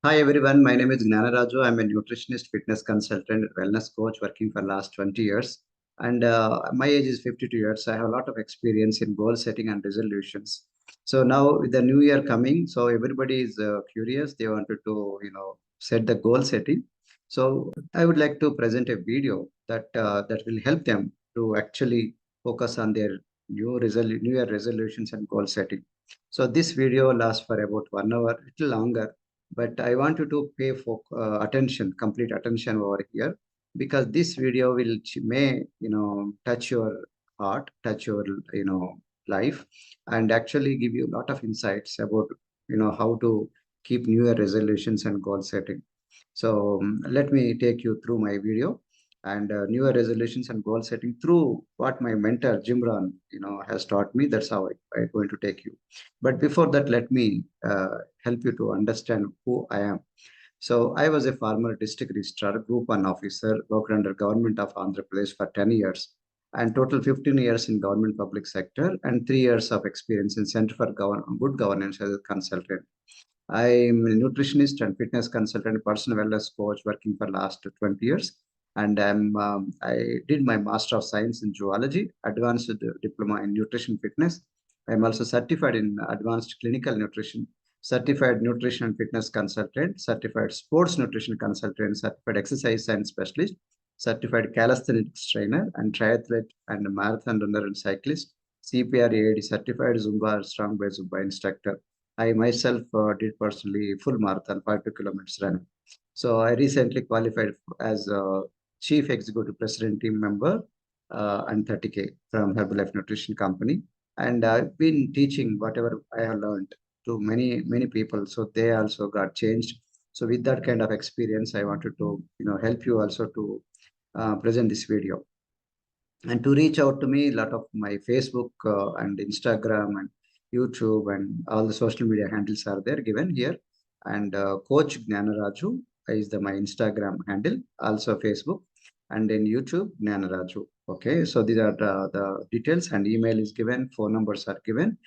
Hi everyone, my name is Gnanaraju. I'm a nutritionist, fitness consultant, wellness coach working for last 20 years. And my age is 52 years. I have a lot of experience in goal setting and resolutions. So now with the new year coming, so everybody is curious. They wanted to, set the goal setting. So I would like to present a video that will help them to actually focus on their new year resolutions and goal setting. So this video lasts for about 1 hour, little longer, but I want you to pay for attention, complete attention over here, because this video will may touch your heart, touch your life, and actually give you a lot of insights about how to keep new year resolutions and goal setting. So let me take you through my video and new year resolutions and goal setting through what my mentor Jimran has taught me. That's how I'm going to take you. But before that, let me help you to understand who I am. So I was a former district registrar, Group 1 officer, worked under government of Andhra Pradesh for 10 years, and total 15 years in government public sector, and 3 years of experience in Center for Good Governance as a consultant. I'm a nutritionist and fitness consultant, personal wellness coach working for last 20 years. And I did my Master of Science in Zoology, Advanced Diploma in Nutrition Fitness. I'm also certified in Advanced Clinical Nutrition, Certified Nutrition and Fitness Consultant, Certified Sports Nutrition Consultant, Certified Exercise Science Specialist, Certified Calisthenics Trainer, and Triathlete and Marathon Runner and Cyclist, CPR AAD Certified Zumba Strong by Zumba Instructor. I myself did personally full marathon, 5 kilometers run. So I recently qualified as a Chief Executive President team member and 30K from Herbalife Nutrition Company. And I've been teaching whatever I have learned to many people. So they also got changed. So with that kind of experience, I wanted to help you also to present this video. And to reach out to me, a lot of my Facebook and Instagram and YouTube and all the social media handles are there given here. And Coach Gnanaraju is my Instagram handle, also Facebook, and in YouTube Gnanaraju. Okay, so these are the details, and email is given, phone numbers are given.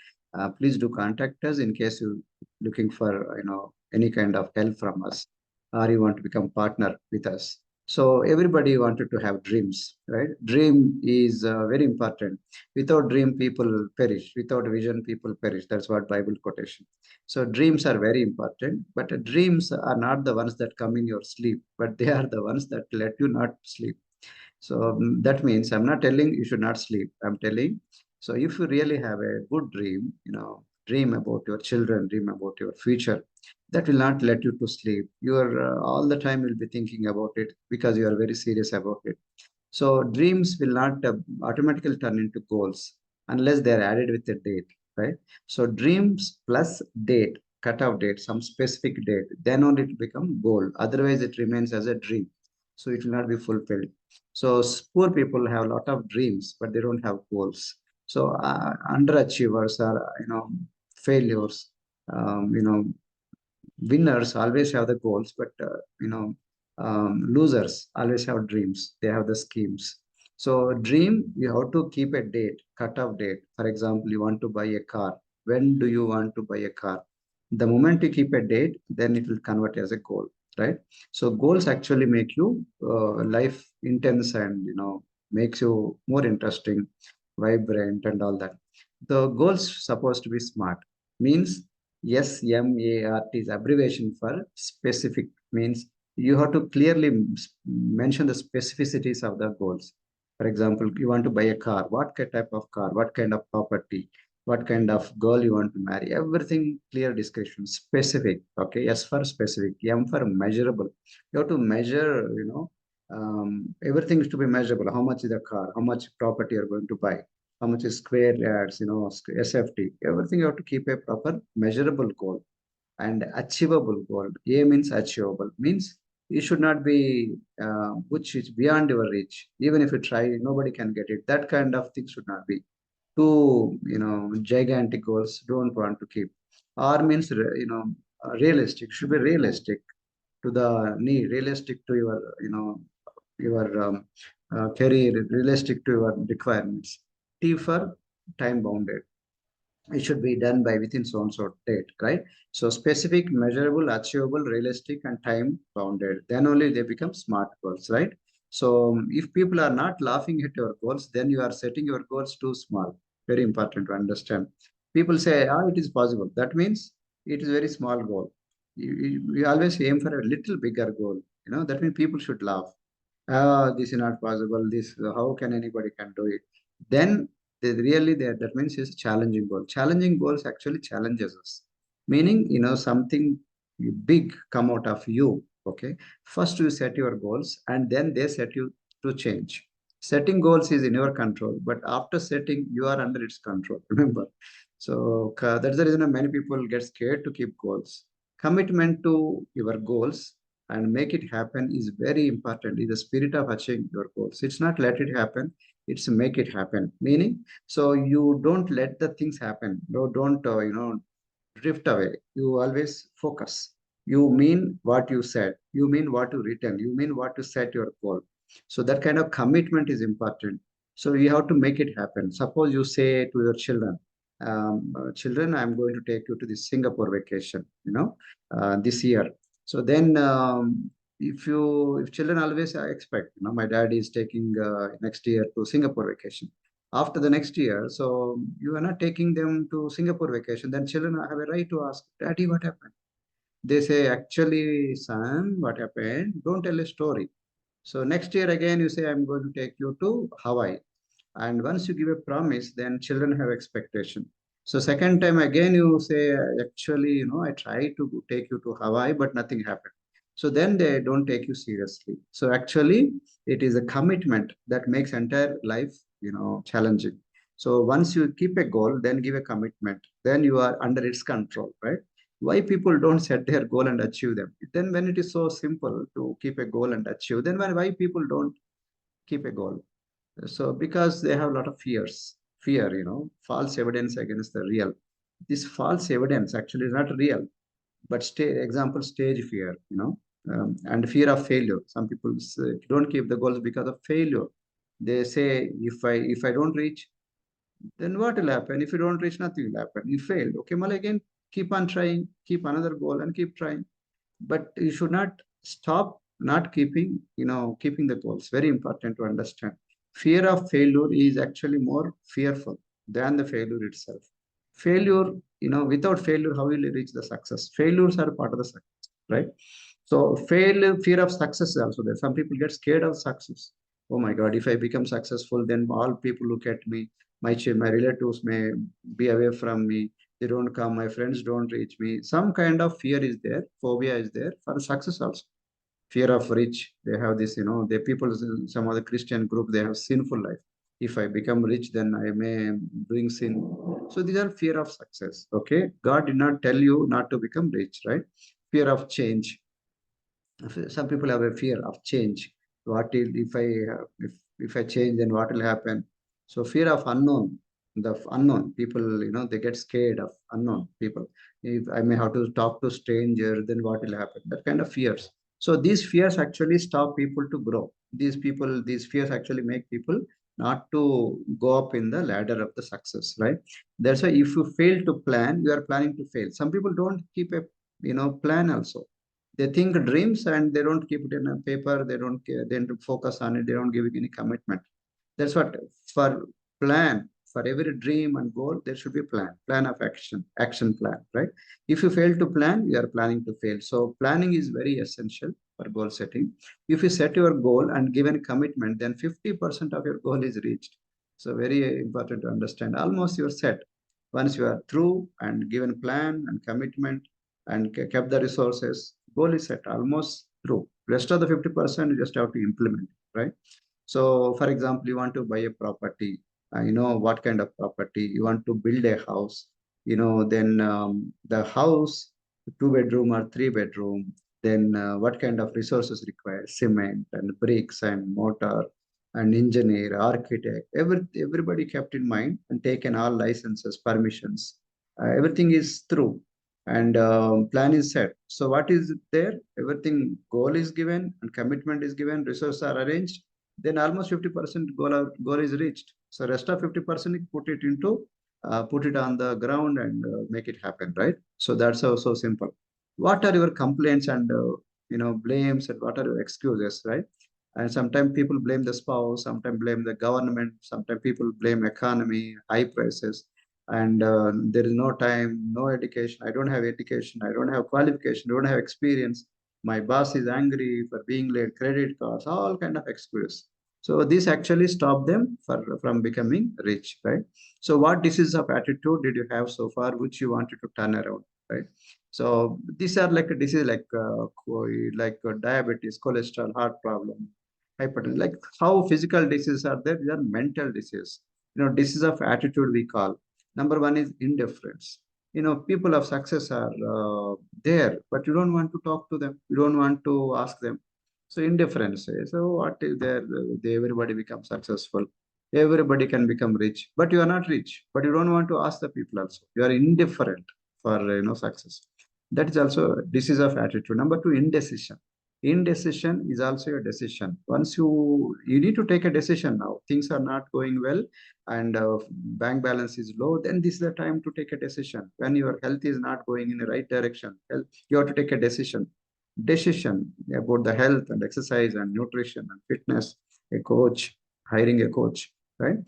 Please do contact us in case you looking for any kind of help from us, or you want to become partner with us. So everybody wanted to have dreams, right? Dream is very important. Without dream, people perish. Without vision, people perish. That's what Bible quotation. So dreams are very important, but dreams are not the ones that come in your sleep, but they are the ones that let you not sleep. So that means I'm not telling you should not sleep. I'm telling, so if you really have a good dream, dream about your children, dream about your future, that will not let you to sleep. You are all the time will be thinking about it because you are very serious about it. So dreams will not automatically turn into goals unless they are added with a date, right? So dreams plus date, cutoff date, some specific date, then only it become goal. Otherwise, it remains as a dream. So it will not be fulfilled. So poor people have a lot of dreams, but they don't have goals. So underachievers are, failures. Winners always have the goals, but losers always have dreams. They have the schemes. So dream, you have to keep a date, cut-off date. For example, you want to buy a car. When do you want to buy a car? The moment you keep a date, then it will convert as a goal, right? So goals actually make you life intense and makes you more interesting, vibrant, and all that. The goals supposed to be smart. Means SMART is abbreviation for specific, means you have to clearly mention the specificities of the goals. For example, you want to buy a car. What type of car? What kind of property? What kind of girl you want to marry? Everything clear description, specific. Okay, S for specific, M for measurable. You have to measure, everything is to be measurable. How much is the car? How much property you're going to buy? How much is square yards, SFT, everything you have to keep a proper measurable goal and achievable goal. A means achievable, means you should not be which is beyond your reach. Even if you try, nobody can get it. That kind of thing should not be. Too, gigantic goals, don't want to keep. R means, realistic, should be realistic to the need, realistic to your, your career, realistic to your requirements. T for time bounded. it should be done by within so and so date, right? So specific, measurable, achievable, realistic, and time bounded. Then only they become smart goals, right? So if people are not laughing at your goals, then you are setting your goals too small. Very important to understand. People say, ah, it is possible. That means it is very small goal. We always aim for a little bigger goal. That means people should laugh. This is not possible. This, how can anybody can do it? Then that means it's a challenging goal. Challenging goals actually challenges us, meaning something big come out of you. Okay, first you set your goals, and then they set you to change. Setting goals is in your control, but after setting, you are under its control. Remember, so that's the reason many people get scared to keep goals. Commitment to your goals and make it happen is very important. Is the spirit of achieving your goals. It's not let it happen, it's make it happen. Meaning, so you don't let the things happen. No, don't drift away. You always focus. You mean what you said. You mean what you written. You mean what you set your goal. So that kind of commitment is important. So you have to make it happen. Suppose you say to your children, children, I'm going to take you to the Singapore vacation, this year. So then, if children always expect, my dad is taking next year to Singapore vacation. After the next year, so you are not taking them to Singapore vacation, then children have a right to ask, Daddy, what happened? They say, actually, son, what happened? Don't tell a story. So next year again, you say, I'm going to take you to Hawaii. And once you give a promise, then children have expectation. So second time again, you say, actually, I tried to take you to Hawaii, but nothing happened. So then they don't take you seriously. So actually, it is a commitment that makes entire life, challenging. So once you keep a goal, then give a commitment, then you are under its control, right? Why people don't set their goal and achieve them? Then when it is so simple to keep a goal and achieve, then why people don't keep a goal? So because they have a lot of fear, false evidence against the real. This false evidence actually is not real, but example, stage fear, and fear of failure. Some people don't keep the goals because of failure. They say, if I don't reach, then what will happen? If you don't reach, nothing will happen. You failed. Okay, well, again, keep on trying, keep another goal and keep trying. But you should not stop not keeping the goals. Very important to understand. Fear of failure is actually more fearful than the failure itself. Failure, without failure, how will you reach the success? Failures are part of the success, right? So fear of success is also there. Some people get scared of success. Oh my God, if I become successful, then all people look at me. My relatives may be away from me. They don't come. My friends don't reach me. Some kind of fear is there. Phobia is there for success also. Fear of rich. They have this, the people, some of the Christian group, they have sinful life. If I become rich, then I may doing sin. So these are fear of success. Okay. God did not tell you not to become rich, right? Fear of change. Some people have a fear of change. What if I if I change, then what will happen? So fear of unknown. The unknown people, they get scared of unknown people. If I may have to talk to stranger, then what will happen? That kind of fears. So these fears actually stop people to grow. These fears actually make people not to go up in the ladder of the success, right? That's why if you fail to plan, you are planning to fail. Some people don't keep a plan also. They think dreams and they don't keep it in a paper. They don't care. They don't focus on it. They don't give it any commitment. That's what for plan. For every dream and goal, there should be plan of action plan, right? If you fail to plan, you are planning to fail. So planning is very essential for goal setting. If you set your goal and give a commitment, then 50% of your goal is reached. So very important to understand. Almost you're set. Once you are through and given plan and commitment and kept the resources, goal is set, almost through. Rest of the 50%, you just have to implement, right? So, for example, you want to buy a property, what kind of property, you want to build a house, then the house, two-bedroom or three-bedroom, then what kind of resources required, cement and bricks and mortar and engineer, architect, everybody kept in mind and taken all licenses, permissions, everything is through and plan is set. So what is there? Everything, goal is given and commitment is given, resources are arranged, then almost 50% goal is reached. So rest of 50% put it into put it on the ground and make it happen, right? So that's so simple. What are your complaints and blames, and what are your excuses, right? And sometimes people blame the spouse, sometimes blame the government, sometimes people blame economy, high prices, and there is no time, no education. I don't have education, I don't have qualification, I don't have experience. My boss is angry for being late, credit cards, all kind of excuses. So this actually stop them from becoming rich, right? So what disease of attitude did you have so far, which you wanted to turn around, right? So these are like a disease diabetes, cholesterol, heart problem, hypertension. Like how physical diseases are there, these are mental diseases. Disease of attitude we call. Number one is indifference. People of success are there, but you don't want to talk to them. You don't want to ask them. So indifference. So what is there? Everybody becomes successful. Everybody can become rich, but you are not rich. But you don't want to ask the people also. You are indifferent for success. That is also a disease of attitude. Number two, indecision. Indecision is also a decision. Once you need to take a decision now. Things are not going well, and bank balance is low. Then this is the time to take a decision. When your health is not going in the right direction, you have to take a decision. Decision about the health and exercise and nutrition and fitness. A coach, hiring a coach, right?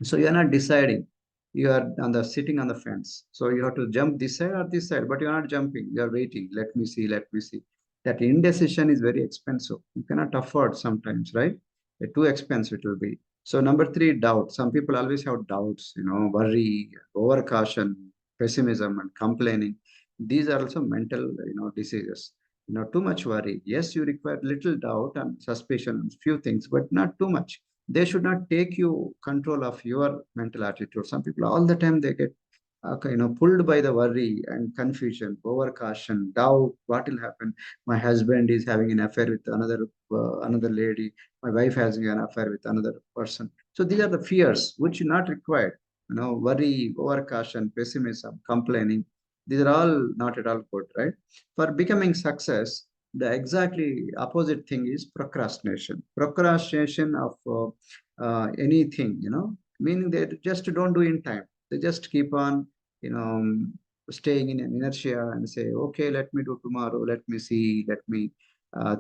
So you're not deciding. You are on the sitting on the fence. So you have to jump this side or this side, but you're not jumping. You're waiting. Let me see. Let me see. That indecision is very expensive. You cannot afford sometimes, right? Too expensive it will be. So number three, doubt. Some people always have doubts, worry, over caution, pessimism, and complaining. These are also mental, diseases. Too much worry. Yes, you require little doubt and suspicion, few things, but not too much. They should not take you control of your mental attitude. Some people all the time they get pulled by the worry and confusion, over caution, doubt. What will happen? My husband is having an affair with another lady. My wife has an affair with another person. So these are the fears which are not required. Worry, over caution, pessimism, complaining. These are all not at all good, right? For becoming success, the exactly opposite thing is procrastination. Procrastination of anything, meaning they just don't do in time. They just keep on, you know, staying in an inertia and say, okay, let me do tomorrow. Let me see. Let me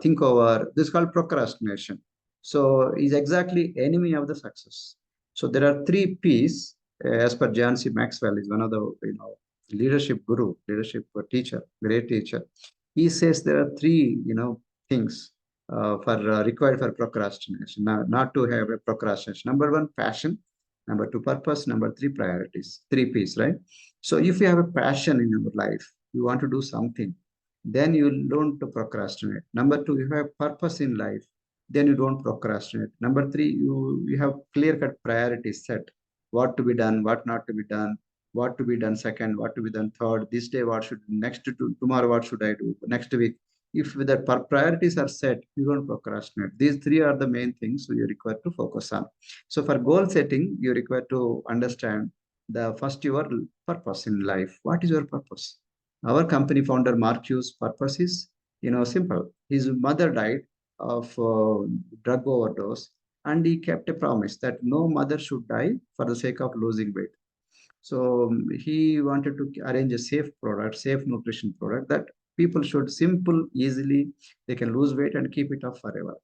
think over. This is called procrastination. So is exactly enemy of the success. So there are three P's, as per John C. Maxwell, is one of the leadership guru, leadership teacher, great teacher. He says there are three things for required for procrastination, not to have a procrastination. Number one, passion. Number two, purpose. Number three, priorities. Three P's, right? So if you have a passion in your life, you want to do something, then you don't procrastinate. Number two, you have purpose in life, then you don't procrastinate. Number three, you have clear cut priorities set. What to be done, what not to be done, what to be done second, what to be done third, this day what should next to tomorrow, what should I do next week. If the priorities are set, you don't procrastinate. These three are the main things you require to focus on. So for goal setting, you require to understand the first your purpose in life. What is your purpose? Our company founder Marquis' purpose is simple. His mother died of drug overdose, and he kept a promise that no mother should die for the sake of losing weight. So he wanted to arrange a safe product, safe nutrition product that people should simple, easily, they can lose weight and keep it up forever.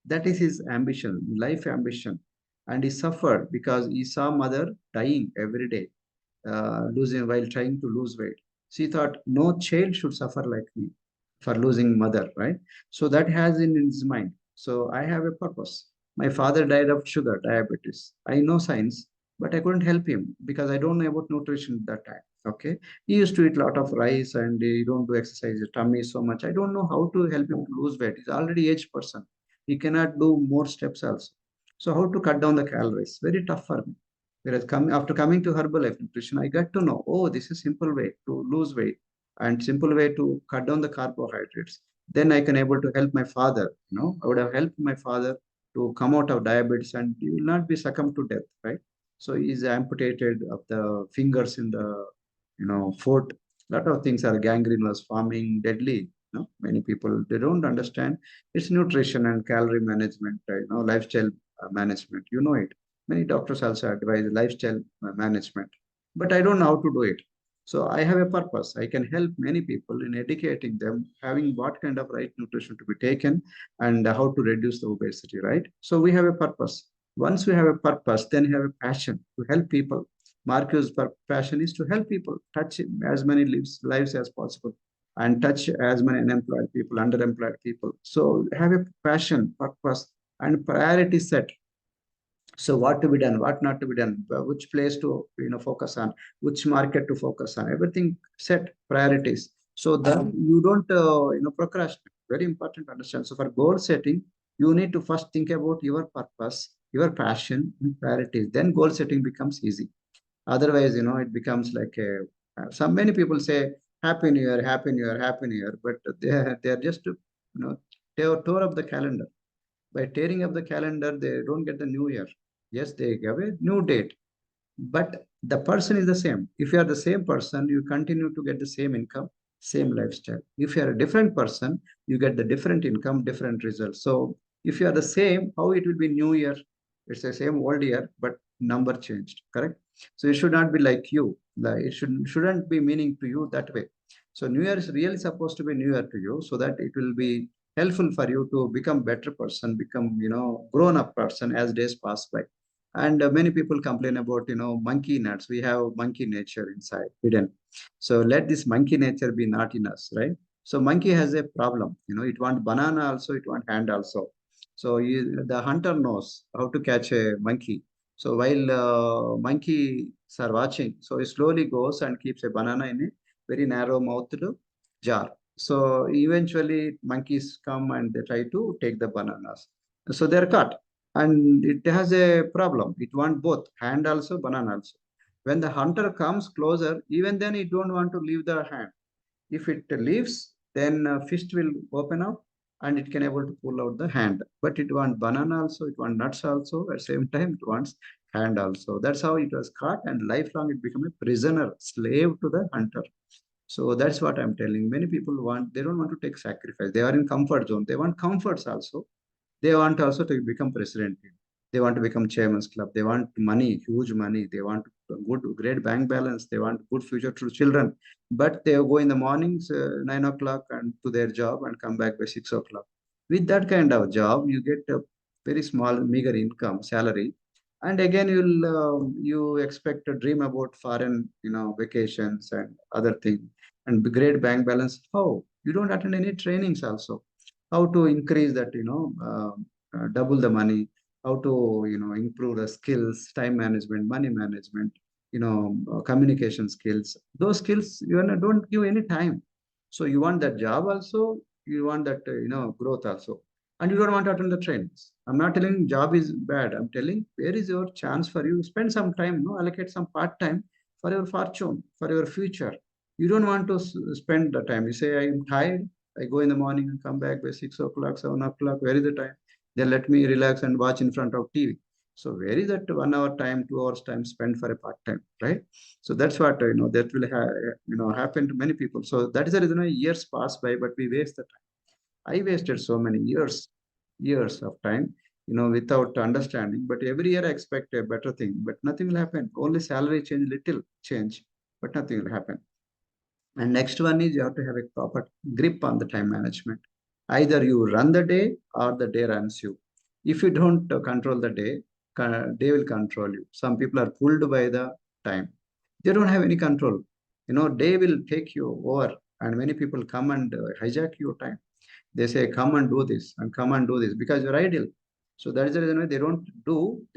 That is his ambition, life ambition. And he suffered because he saw mother dying every day, losing while trying to lose weight. She thought no child should suffer like me for losing mother, right? So that has in his mind. So I have a purpose. My father died of sugar, diabetes. I know science, but I couldn't help him because I don't know about nutrition at that time. Okay. He used to eat a lot of rice and he don't do exercise, his tummy so much. I don't know how to help him to lose weight. He's already aged person. He cannot do more steps also. So how to cut down the calories? Very tough for me. Whereas after coming to Herbalife Nutrition, I got to know, oh, this is simple way to lose weight and simple way to cut down the carbohydrates. Then I can able to help my father. I would have helped my father to come out of diabetes and he will not be succumb to death, right? So he's amputated of the fingers in the foot. A lot of things are gangrenous, forming, deadly. Many people they don't understand it's nutrition and calorie management, lifestyle management. You know it. Many doctors also advise lifestyle management. but I don't know how to do it. So I have a purpose. I can help many people in educating them, having what kind of right nutrition to be taken and how to reduce the obesity, right? So we have a purpose. Once we have a purpose, then you have a passion to help people. Marcus' passion is to help people touch as many lives as possible and touch as many unemployed people, underemployed people. So have a passion, purpose, and priority set. So what to be done, what not to be done, which place to focus on, which market to focus on, everything set priorities, so that you don't procrastinate. Very important to understand. So for goal setting, you need to first think about your purpose, your passion and priorities, then goal setting becomes easy. Otherwise, it becomes like a some many people say happy new year, happy new year, happy new year, but they're just tore up the calendar. By tearing up the calendar, they don't get the new year. Yes, they give a new date, but the person is the same. If you are the same person, you continue to get the same income, same lifestyle. If you are a different person, you get the different income, different results. So if you are the same, how it will be new year? It's the same old year, but number changed, correct? So it should not be like you. It shouldn't be meaning to you that way. So new year is really supposed to be new year to you, so that it will be helpful for you to become better person, become grown up person as days pass by. And many people complain about monkey nuts. We have monkey nature inside hidden. So let this monkey nature be not in us, right? So monkey has a problem. It want banana also, it want hand also. So the hunter knows how to catch a monkey. So while monkeys are watching, so he slowly goes and keeps a banana in a very narrow mouthed jar. So eventually monkeys come and they try to take the bananas. So they're caught, and it has a problem. It wants both hand also, banana also. When the hunter comes closer, even then it don't want to leave the hand. If it leaves, then fist will open up and it can able to pull out the hand. But it wants banana also, it wants nuts also. At the same time, it wants hand also. That's how it was caught, and lifelong it become a prisoner, slave to the hunter. So that's what I'm telling. Many people they don't want to take sacrifice. They are in comfort zone. They want comforts also. They want also to become president. They want to become chairman's club. They want money, huge money. They want good, great bank balance. They want good future to children. But they go in the mornings, 9 o'clock, and to their job and come back by 6 o'clock. With that kind of job, you get a very small, meager income, salary, and again you expect to dream about foreign, vacations and other things and great bank balance. How you don't attend any trainings also? How to increase that, double the money, how to improve the skills, time management, money management, communication skills. Those skills don't give any time. So you want that job also, you want that growth also, and you don't want to attend the trainings. I'm not telling job is bad. I'm telling where is your chance for you. Spend some time, allocate some part time for your fortune, for your future. You don't want to spend the time. You say I'm tired, I go in the morning and come back by 6 o'clock, 7 o'clock. Where is the time? Then let me relax and watch in front of TV. So where is that 1 hour time, 2 hours time spent for a part time, right? So that's what that will happen to many people. So that is the reason why years pass by, but we waste the time. I wasted so many years of time, without understanding. But every year I expect a better thing, but nothing will happen. Only salary change, little change, but nothing will happen. And next one is you have to have a proper grip on the time management. Either you run the day or the day runs you. If you don't control the day, day will control you. Some people are pulled by the time. They don't have any control. Day will take you over, and many people come and hijack your time. They say, come and do this and come and do this because you're idle. So that is the reason why they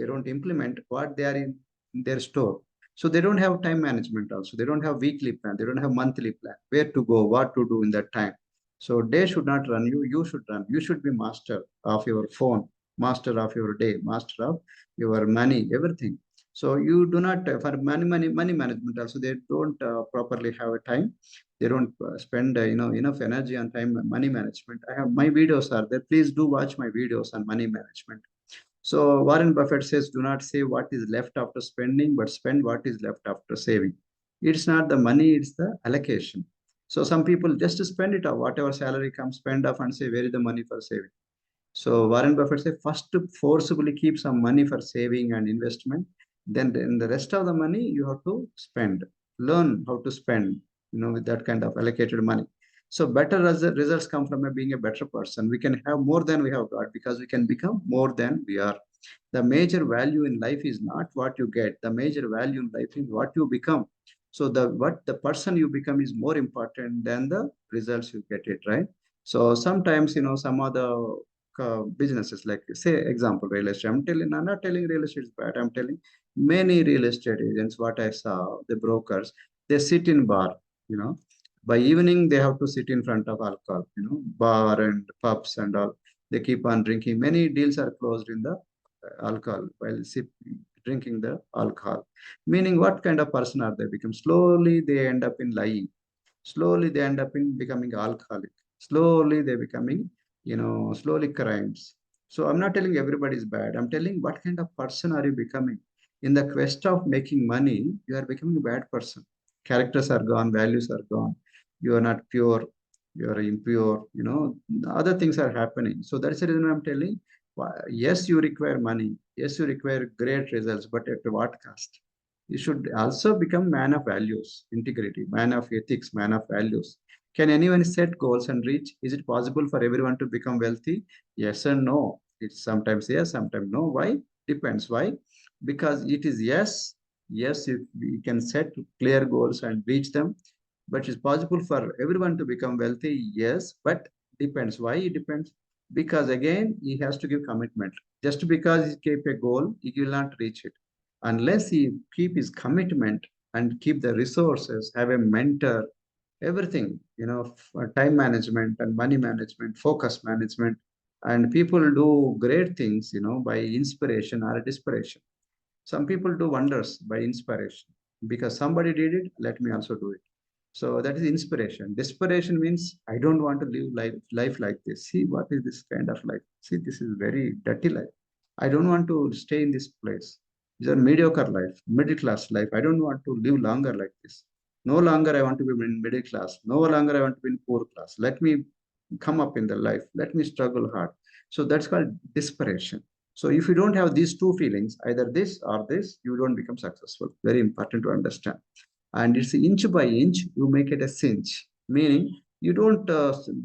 don't implement what they are in their store. So they don't have time management also. They don't have weekly plan. They don't have monthly plan. Where to go, what to do in that time. So day should not run you. You should run. You should be master of your phone, master of your day, master of your money, everything. So you do not for money management also. They don't properly have a time. They don't spend enough energy on time money management. I have my videos are there. Please do watch my videos on money management. So Warren Buffett says, do not save what is left after spending, but spend what is left after saving. It's not the money, it's the allocation. So some people just spend it off, whatever salary comes, spend off and say, where is the money for saving? So Warren Buffett says, first to forcibly keep some money for saving and investment, Then the rest of the money you have to spend. Learn how to spend, with that kind of allocated money. So better results come from being a better person. We can have more than we have got because we can become more than we are. The major value in life is not what you get. The major value in life is what you become. So the person you become is more important than the results you get it, right? So sometimes, some other businesses, like say example real estate. I'm not telling real estate is bad. I'm telling many real estate agents, what I saw, the brokers, they sit in bar, you know. By evening, they have to sit in front of alcohol, bar and pubs and all. They keep on drinking. Many deals are closed in the alcohol while drinking the alcohol. Meaning, what kind of person are they become? Slowly, they end up in lying. Slowly they end up in becoming alcoholic. Slowly they becoming, slowly crimes. So I'm not telling everybody is bad. I'm telling what kind of person are you becoming? In the quest of making money, you are becoming a bad person. Characters are gone, values are gone. You are not pure, you are impure, other things are happening. So that's the reason I'm telling. Yes, you require money. Yes, you require great results, but at what cost? You should also become man of values, integrity, man of ethics, man of values. Can anyone set goals and reach? Is it possible for everyone to become wealthy? Yes and no. It's sometimes yes, sometimes no. Why? Depends. Why? Because it is yes, yes, if we can set clear goals and reach them, but it's possible for everyone to become wealthy. Yes, but depends. Why it depends? Because again, he has to give commitment. Just because he keep a goal, he will not reach it unless he keep his commitment and keep the resources, have a mentor, everything, time management and money management, focus management. And people do great things, by inspiration or desperation. Some people do wonders by inspiration because somebody did it, let me also do it. So that is inspiration. Desperation means I don't want to live life like this. See, what is this kind of life? See, this is very dirty life. I don't want to stay in this place. It's a mediocre life, middle class life. I don't want to live longer like this. No longer I want to be in middle class. No longer I want to be in poor class. Let me come up in the life. Let me struggle hard. So that's called desperation. So if you don't have these two feelings, either this or this, you don't become successful. Very important to understand. And it's inch by inch, you make it a cinch. Meaning you don't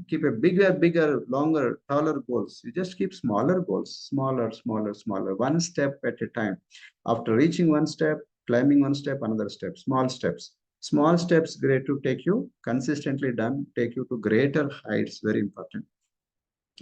keep a bigger, longer, taller goals. You just keep smaller goals, smaller, smaller, smaller, one step at a time. After reaching one step, climbing one step, another step, small steps. Small steps great to take you consistently done, take you to greater heights. Very important.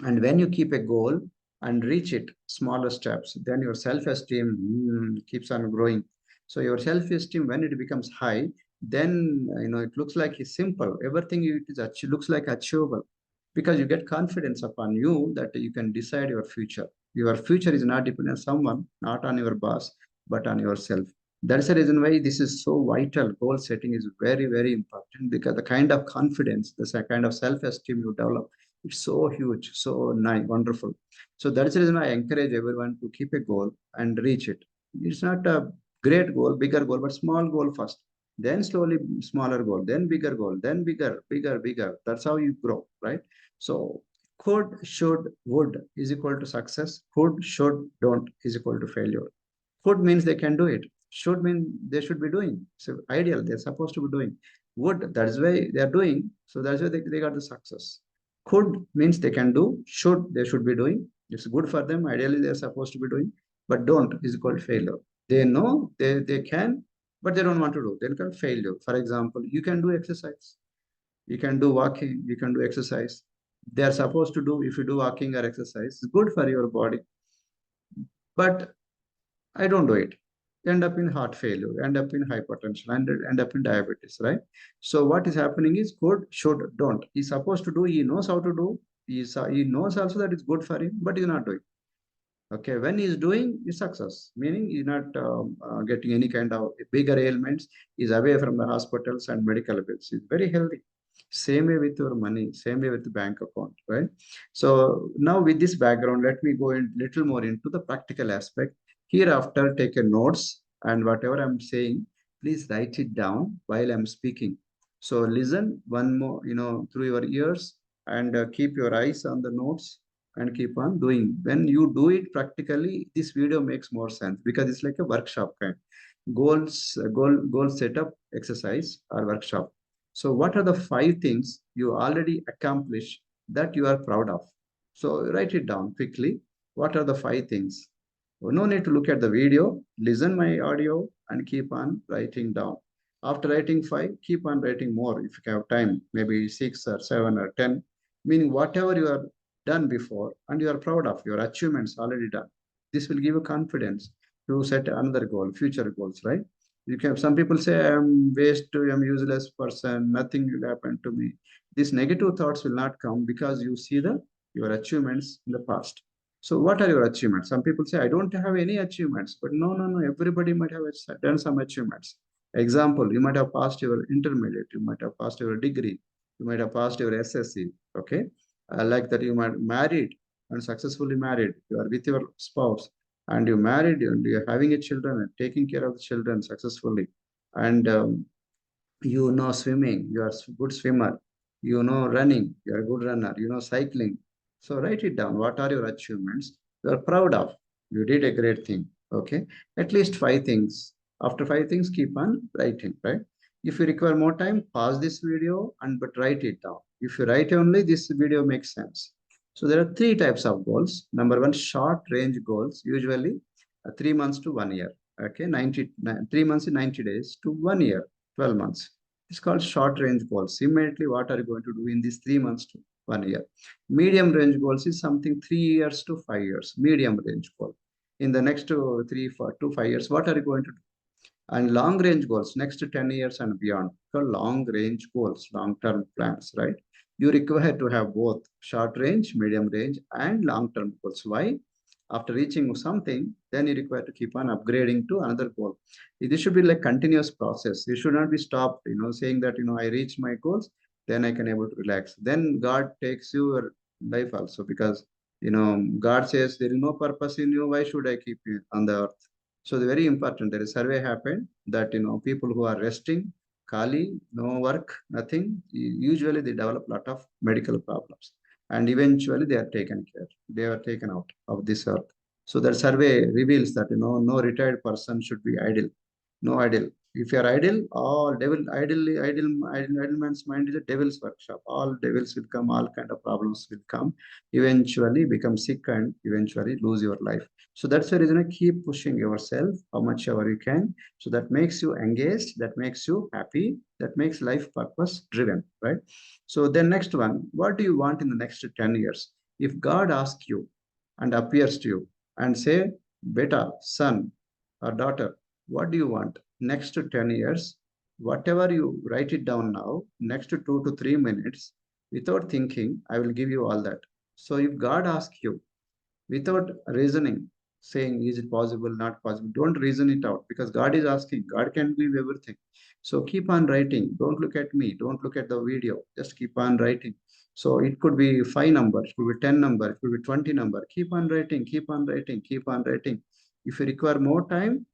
And when you keep a goal and reach it, smaller steps, then your self-esteem keeps on growing. So your self-esteem, when it becomes high, then it looks like it's simple. Everything it is looks like achievable because you get confidence upon you that you can decide your future. Your future is not dependent on someone, not on your boss, but on yourself. That's the reason why this is so vital. Goal setting is very, very important because the kind of confidence, the kind of self-esteem you develop, it's so huge, so nice, wonderful. So that's the reason I encourage everyone to keep a goal and reach it. It's not a great goal, bigger goal, but small goal first. Then slowly smaller goal, then bigger goal, then bigger, bigger, bigger. That's how you grow, right? So could, should, would is equal to success. Could, should, don't is equal to failure. Could means they can do it. Should mean they should be doing. So ideal, they're supposed to be doing. Would, that's why they're doing. So that's why they got the success. Could means they can do. Should, they should be doing. It's good for them. Ideally, they're supposed to be doing. But don't is called failure. They know they can, but they don't want to do. Then called failure. For example, you can do exercise. You can do walking. You can do exercise. They are supposed to do. If you do walking or exercise, it's good for your body. But I don't do it. End up in heart failure, end up in hypertension, and end up in diabetes, right? So what is happening is could, should, don't. He's supposed to do, he knows how to do. He knows also that it's good for him, but he's not doing. Okay, when he's doing, is success, meaning he's not getting any kind of bigger ailments. He's away from the hospitals and medical bills. He's very healthy. Same way with your money, same way with the bank account, right? So now with this background, let me go in little more into the practical aspect. Hereafter, take a notes and whatever I'm saying, please write it down while I'm speaking. So listen one more, through your ears and keep your eyes on the notes and keep on doing. When you do it practically, this video makes more sense because it's like a workshop kind. Goal setup exercise or workshop. So what are the 5 things you already accomplished that you are proud of? So write it down quickly. What are the 5 things? No need to look at the video, listen my audio and keep on writing down. After writing 5, keep on writing more if you have time, maybe 6 or 7 or 10, meaning whatever you have done before and you are proud of your achievements already done. This will give you confidence to set another goal, future goals, right? You can, some people say, I'm waste, I'm useless person, nothing will happen to me. These negative thoughts will not come because you see your achievements in the past. So what are your achievements? Some people say, I don't have any achievements, but no. Everybody might have done some achievements. Example, you might have passed your intermediate, you might have passed your degree, you might have passed your SSC, okay? Like that you might married and successfully married, you are with your spouse and you married and you're having a children and taking care of the children successfully. And you know swimming, you are good swimmer, you know running, you are a good runner, you know cycling. So write it down. What are your achievements you are proud of? You did a great thing. Okay. At least 5 things. After 5 things, keep on writing, right? If you require more time, pause this video and but write it down. If you write only, this video makes sense. So there are 3 types of goals. Number one, short range goals, usually 3 months to 1 year. Okay, 3 months in 90 days to 1 year, 12 months. It's called short range goals. Immediately, what are you going to do in these 3 months to 1 year? Medium range goals is something 3 years to 5 years. Medium range goal. In the next 3 to 5 years, what are you going to do? And long range goals, next to 10 years and beyond, called long range goals, long term plans, right? You require to have both short range, medium range, and long term goals. Why? After reaching something, then you require to keep on upgrading to another goal. This should be like continuous process. You should not be stopped, saying that, I reached my goals, then I can able to relax. Then God takes your life also because, God says there is no purpose in you. Why should I keep you on the earth? So the very important, there is survey happened that, people who are resting, kali, no work, nothing, usually they develop a lot of medical problems and eventually they are taken care. They are taken out of this earth. So that survey reveals that, no retired person should be idle. No idle. If you are idle, all idle man's mind is a devil's workshop. All devils will come, all kind of problems will come, eventually become sick and eventually lose your life. So that's the reason I keep pushing yourself how much ever you can. So that makes you engaged, that makes you happy, that makes life purpose driven, right? So then next one, what do you want in the next 10 years? If God asks you and appears to you and say, beta, son or daughter, what do you want next to 10 years? Whatever you write it down now, next to 2 to 3 minutes, without thinking, I will give you all that. So if God asks you, without reasoning, saying, is it possible, not possible? Don't reason it out because God is asking. God can give everything. So keep on writing. Don't look at me. Don't look at the video. Just keep on writing. So it could be 5 numbers, it could be 10 number, it could be 20 number. Keep on writing, keep on writing, keep on writing. If you require more time,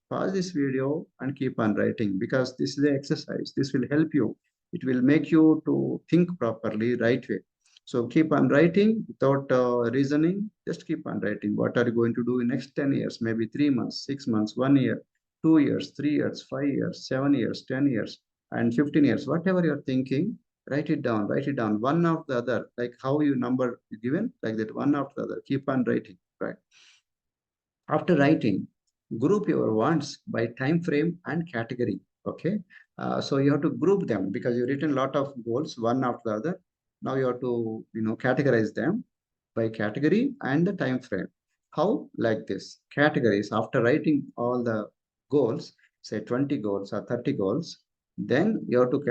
pause this video and keep on writing because this is the exercise. This will help you. It will make you to think properly, right way. So keep on writing without reasoning. Just keep on writing. What are you going to do in next 10 years? Maybe 3 months, 6 months, 1 year, 2 years, 3 years, 5 years, 7 years, 10 years, and 15 years. Whatever you're thinking, write it down. Write it down. One after the other. Like how you number given, like that. One after the other. Keep on writing. Right. After writing, group your wants by time frame and category. Okay. So you have to group them because you've written a lot of goals, one after the other. Now you have to, categorize them by category and the time frame. How? Like this. Categories. After writing all the goals, say 20 goals or 30 goals, then you have to,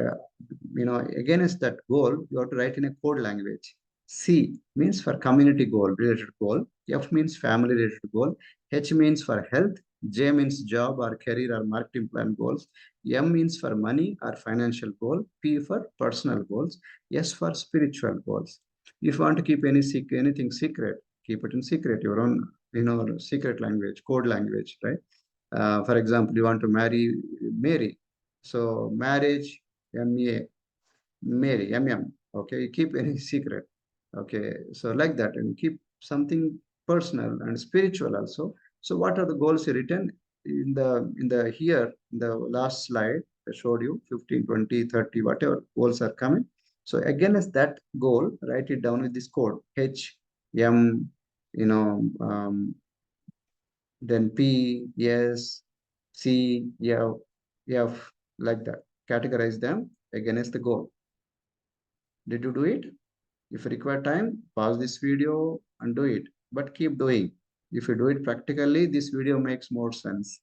against that goal, you have to write in a code language. C means for community goal, related goal. F means family related goal. H means for health. J means job or career or marketing plan goals. M means for money or financial goal. P for personal goals. S for spiritual goals. If you want to keep anything secret, keep it in secret, your own, secret language, code language, right? For example, you want to marry Mary. So marriage, M-A, Mary, M-M. Okay, you keep any secret. Okay, so like that, and keep something personal and spiritual also. So what are the goals you written in the here in the last slide? I showed you 15, 20, 30, whatever goals are coming. So again, as that goal, write it down with this code H M, then P, S, C, F, like that. Categorize them against the goal. Did you do it? If you require time, pause this video and do it. But keep doing. If you do it practically, this video makes more sense.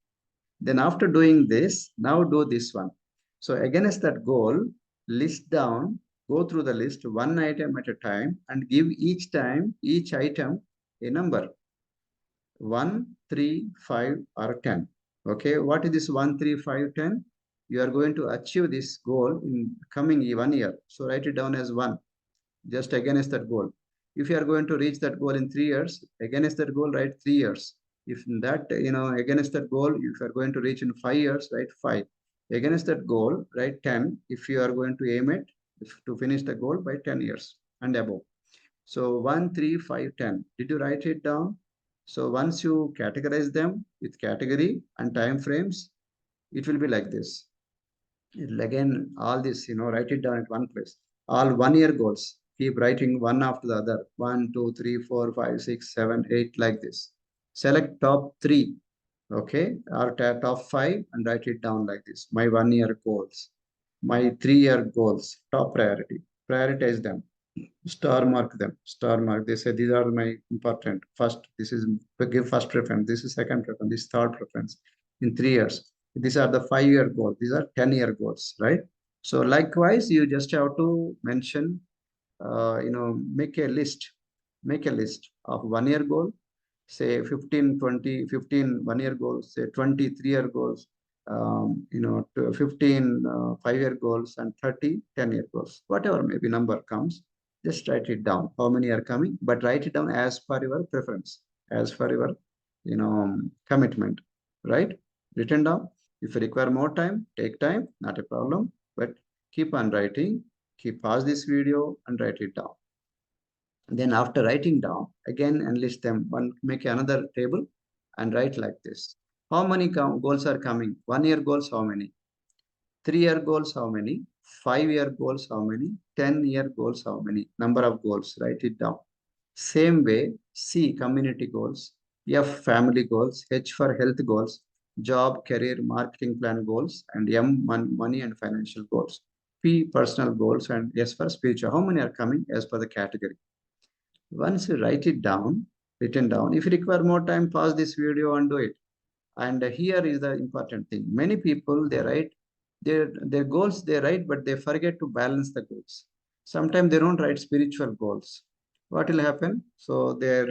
Then after doing this, now do this one. So against that goal, list down, go through the list one item at a time and give each item a number. 1, 3, 5, or 10. Okay, what is this 1, 3, 5, 10? You are going to achieve this goal in coming 1 year. So write it down as 1, just against that goal. If you are going to reach that goal in 3 years, against that goal, write 3 years. If that, against that goal, if you are going to reach in 5 years, write 5. Against that goal, write 10. If you are going to aim it to finish the goal by 10 years and above. So 1, 3, 5, 10. Did you write it down? So once you categorize them with category and time frames, it will be like this. It'll again, all this, write it down at one place. All 1 year goals. Keep writing one after the other. 1, 2, 3, 4, 5, 6, 7, 8, like this. Select top 3, okay, or top 5 and write it down like this. My 1 year goals, my 3 year goals, top priority. Prioritize them, star mark them, star mark. They say these are my important. First, this is give first preference, this is second preference, this is third preference. In 3 years, these are the 5 year goals, these are 10 year goals, right? So likewise, you just have to mention, make a list, of 1 year goal, say 15, 20, 15 1 year goals, say 20 3 year goals, 15 5 year goals, and 30 10 year goals. Whatever maybe number comes, just write it down. How many are coming? But write it down as per your preference, as per your, commitment, right? Written down. If you require more time, take time, not a problem. But keep on writing. Keep pause this video and write it down. Then after writing down, again enlist them, one make another table and write like this. How many goals are coming? 1 year goals, how many? 3 year goals, how many? 5 year goals, how many? 10 year goals, how many? Number of goals, write it down. Same way, C, community goals, F, family goals, H for health goals, job, career, marketing plan goals, and M, money and financial goals. P, personal goals, and S for spiritual. How many are coming as per the category? Once you write it down, written down, if you require more time, pause this video and do it. And here is the important thing. Many people, they write their goals, they write, but they forget to balance the goals. Sometimes they don't write spiritual goals. What will happen? So they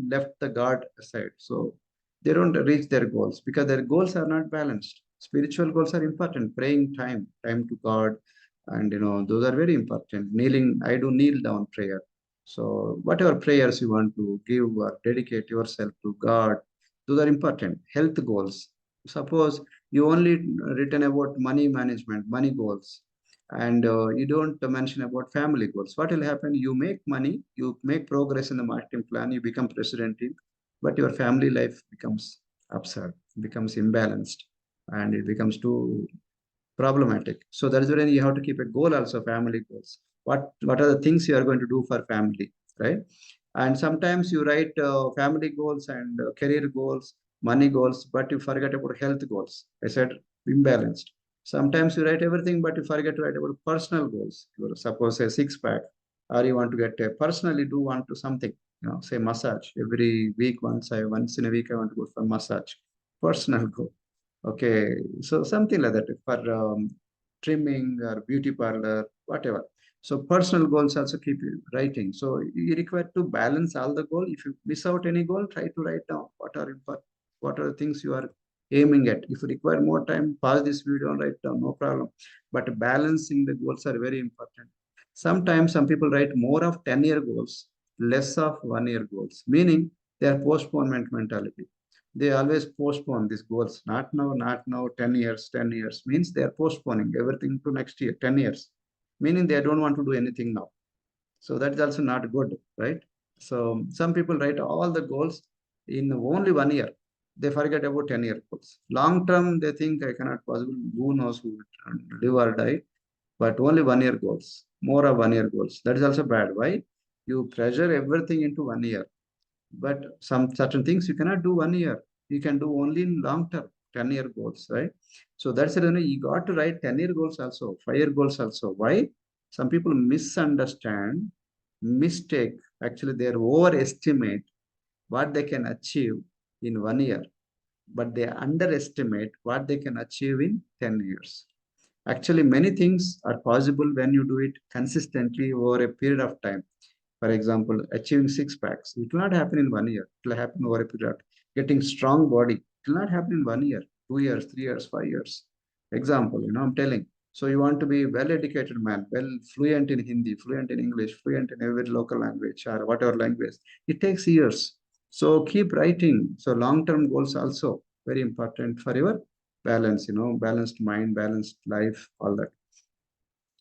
left the God aside. So they don't reach their goals because their goals are not balanced. Spiritual goals are important. Praying time to God, and those are very important. Kneeling, I do kneel down prayer. So whatever prayers you want to give or dedicate yourself to God, those are important. Health goals. Suppose you only written about money management, money goals, and you don't mention about family goals. What will happen? You make money, you make progress in the marketing plan, you become president, but your family life becomes absurd, becomes imbalanced, and it becomes too problematic. So that is when you have to keep a goal also, family goals. What are the things you are going to do for family, right? And sometimes you write family goals and career goals, money goals, but you forget about health goals. I said imbalanced. Sometimes you write everything, but you forget to write about personal goals. You suppose a six pack, or you want to get a personally do want to something, say massage every week. Once in a week I want to go for massage. Personal goal. Okay, so something like that for trimming or beauty parlor, whatever. So personal goals also keep you writing. So you require to balance all the goal. If you miss out any goal, try to write down what are the things you are aiming at. If you require more time, pause this video and write down, no problem. But balancing the goals are very important. Sometimes some people write more of 10-year goals, less of 1 year goals, meaning they are postponement mentality. They always postpone these goals. Not now, 10 years, 10 years means they are postponing everything to next year, 10 years, meaning they don't want to do anything now. So that is also not good, right? So some people write all the goals in only 1 year. They forget about 10-year goals. Long term, they think I cannot possible. Who knows who will live or die? But only 1 year goals, more of 1 year goals. That is also bad. Why? You pressure everything into 1 year. But some certain things you cannot do 1 year. You can do only in long term, 10-year goals, right? So that's the reason you got to write 10-year goals also, 5-year goals also. Why? Some people misunderstand, mistake, actually they overestimate what they can achieve in 1 year, but they underestimate what they can achieve in 10 years. Actually, many things are possible when you do it consistently over a period of time. For example, achieving six packs. It will not happen in 1 year. It will happen over a period. Getting strong body. It will not happen in 1 year, 2 years, 3 years, 5 years. Example, I'm telling. So you want to be well-educated man, well fluent in Hindi, fluent in English, fluent in every local language or whatever language. It takes years. So keep writing. So long-term goals also very important for your balance, balanced mind, balanced life, all that.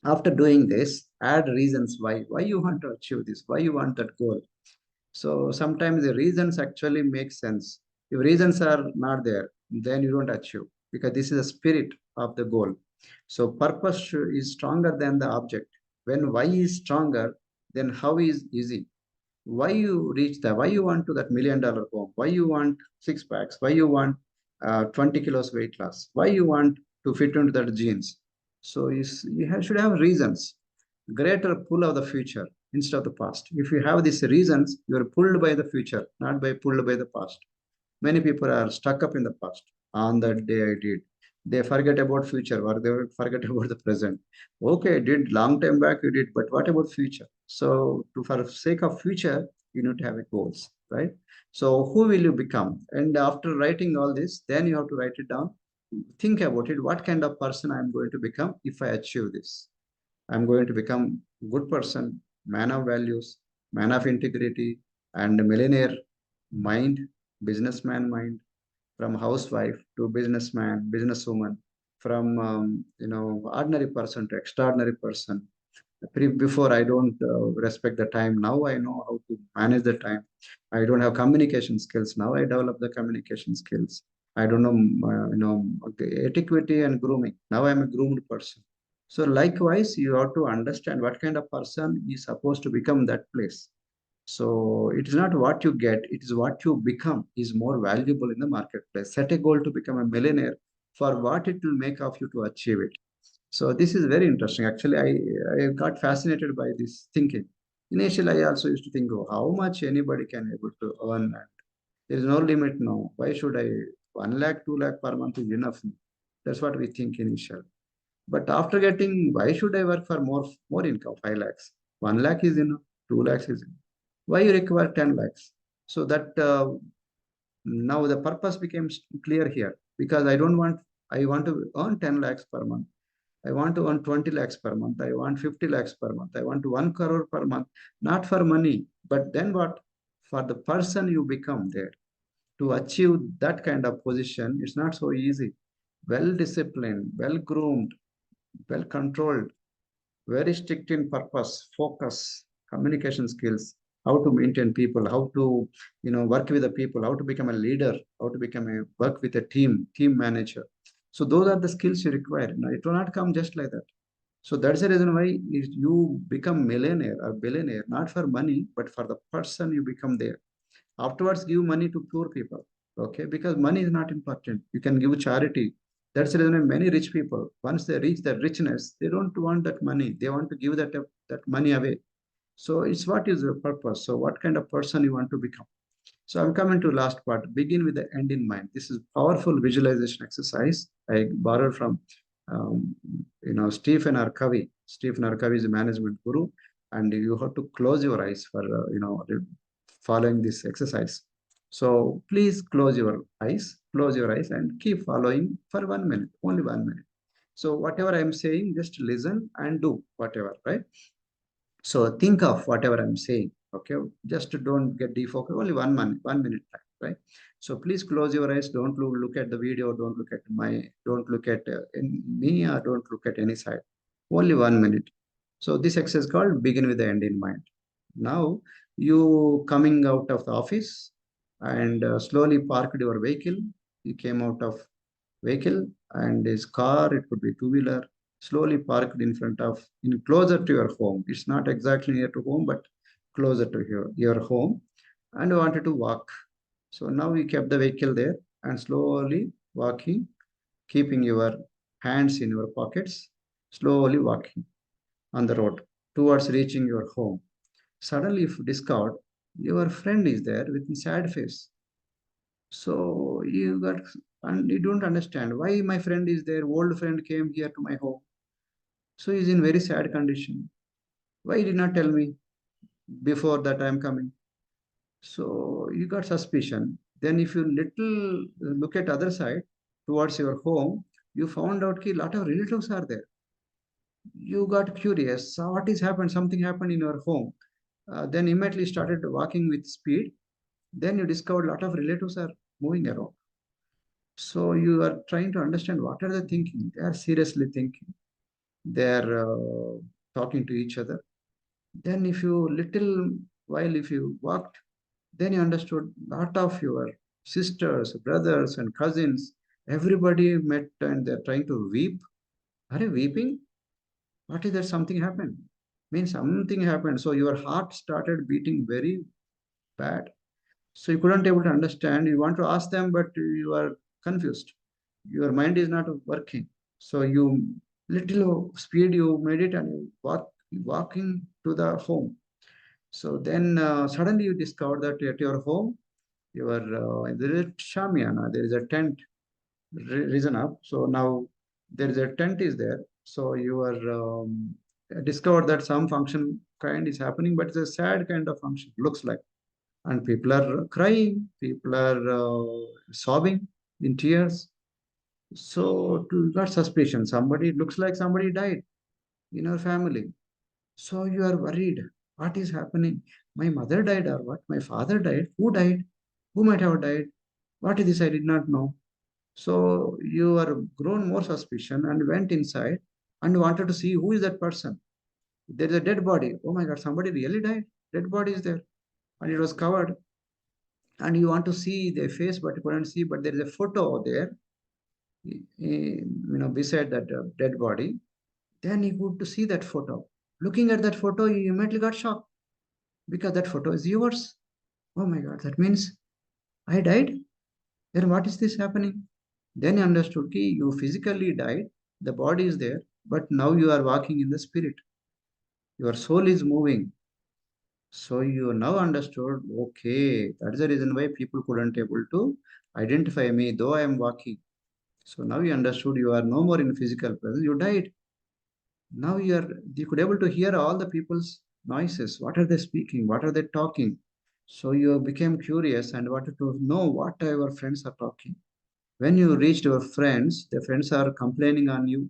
After doing this, add reasons why you want to achieve this, why you want that goal. So sometimes the reasons actually make sense. If reasons are not there, then you don't achieve because this is the spirit of the goal. So is stronger than the object. When why is stronger, then how is easy. Why you reach that? Why you want to that $1 million home? Why you want six packs? Why you want 20 kilos weight loss? Why you want to fit into that jeans? So should have reasons. Greater pull of the future instead of the past. If you have these reasons, you are pulled by the future, not by pulled by the past. Many people are stuck up in the past. On that day I did. They forget about future or they forget about the present. Okay, I did long time back you did, but what about future? So for sake of future, you need to have a goals, right? So who will you become? And after writing all this, then you have to write it down. Think about it. What kind of person I'm going to become if I achieve this? I'm going to become good person, man of values, man of integrity, and a millionaire mind, businessman mind, from housewife to businessman, businesswoman, from ordinary person to extraordinary person. Before I don't respect the time. Now I know how to manage the time. I don't have communication skills. Now I develop the communication skills. I don't know, okay, etiquette and grooming. Now I'm a groomed person. So likewise, you have to understand what kind of person is supposed to become that place. So it is not what you get, it is what you become is more valuable in the marketplace. Set a goal to become a millionaire for what it will make of you to achieve it. So this is very interesting. Actually, I got fascinated by this thinking. Initially, I also used to think, oh, how much anybody can able to earn. And there is no limit now. Why should I? 1 lakh, 2 lakh per month is enough. That's what we think initially. But after getting, why should I work for more income? 5 lakhs. 1 lakh is enough. 2 lakhs is enough. Why you require 10 lakhs? So that now the purpose became clear here because I want to earn 10 lakhs per month. I want to earn 20 lakhs per month. I want 50 lakhs per month. I want to 1 crore per month. Not for money, but then what? For the person you become there. To achieve that kind of position, it's not so easy. Well disciplined, well groomed, well controlled, very strict in purpose, focus, communication skills, how to maintain people, how to work with the people, how to become a leader, how to become a work with a team manager. So those are the skills you require. Now, it will not come just like that. So that's the reason why you become millionaire or billionaire, not for money, but for the person you become there. Afterwards, give money to poor people. Okay, because money is not important. You can give charity. That's the reason why many rich people, once they reach that richness, they don't want that money. They want to give that money away. So it's what is your purpose. So what kind of person you want to become. So I'm coming to last part. Begin with the end in mind. This is powerful visualization exercise. I borrowed from Stephen R. Covey. Stephen R. Covey is a management guru, and you have to close your eyes for following this exercise. So please close your eyes, and keep following for 1 minute, only 1 minute. So whatever I'm saying, just listen and do whatever, right? So think of whatever I'm saying. Okay, just don't get defocused. Only 1 minute, 1 minute time, right? So please close your eyes. Don't look at the video. Don't look at me, or don't look at any side. Only 1 minute. So this exercise is called begin with the end in mind. Now you coming out of the office and slowly parked your vehicle. You came out of vehicle and his car, it could be two-wheeler, slowly parked in front of, in closer to your home. It's not exactly near to home, but closer to your home, and wanted to walk. So now you kept the vehicle there and slowly walking, keeping your hands in your pockets, slowly walking on the road towards reaching your home. Suddenly, if you discovered your friend is there with a sad face. So you got, and you don't understand why my friend is there. Old friend came here to my home. So he's in very sad condition. Why he did not tell me before that I am coming? So you got suspicion. Then if you little look at other side towards your home, you found out that a lot of relatives are there. You got curious. So what is happened? Something happened in your home. Then immediately started walking with speed. Then you discovered a lot of relatives are moving around. So you are trying to understand what are they thinking. They are seriously thinking. They are talking to each other. Then if you little while if you walked, then you understood lot of your sisters, brothers, and cousins. Everybody met and they're trying to weep. Are you weeping? What is that? Something happened. Means something happened. So your heart started beating very bad. So you couldn't able to understand. You want to ask them, but you are confused. Your mind is not working. So you little speed you made it and you walking to the home. So then suddenly you discover that at your home, your there is a shamiana, there is a tent risen up. So now there is a tent is there. So you are discovered that some function kind is happening, but it's a sad kind of function. Looks like, and people are crying, people are sobbing in tears. So to got suspicion, somebody looks like somebody died in our family. So you are worried. What is happening? My mother died or what? My father died. Who died? Who might have died? What is this? I did not know. So you are grown more suspicion and went inside and wanted to see who is that person. There is a dead body. Oh my God, somebody really died. Dead body is there. And it was covered. And you want to see their face, but you couldn't see. But there is a photo there, beside that dead body. Then you go to see that photo. Looking at that photo, you immediately got shocked because that photo is yours. Oh my God, that means I died? Then what is this happening? Then you understood ki you physically died, the body is there, but now you are walking in the spirit. Your soul is moving. So you now understood, okay, that's the reason why people couldn't able to identify me, though I am walking. So now you understood you are no more in physical presence. You died. Now you could able to hear all the people's noises. What are they speaking? What are they talking? So you became curious and wanted to know what your friends are talking. When you reached your friends, the friends are complaining on you.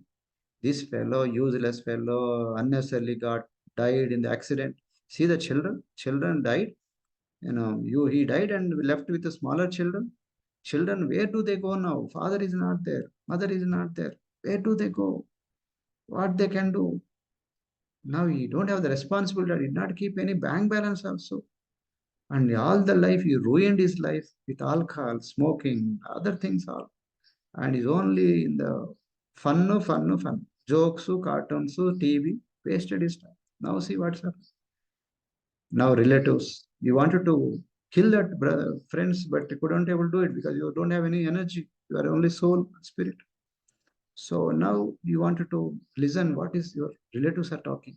This fellow, useless fellow, unnecessarily got died in the accident. See the children. Children died. He died and left with the smaller children. Children, where do they go now? Father is not there. Mother is not there. Where do they go? What they can do? Now he don't have the responsibility. Did not keep any bank balance also. And all the life he ruined his life with alcohol, smoking, other things all. And he's only in the fun. Jokes, cartoons, TV, wasted his time. Now see what's happening. Now relatives. You wanted to kill that brother, friends, but you couldn't able to do it because you don't have any energy. You are only soul, spirit. So now you wanted to listen what is your relatives are talking.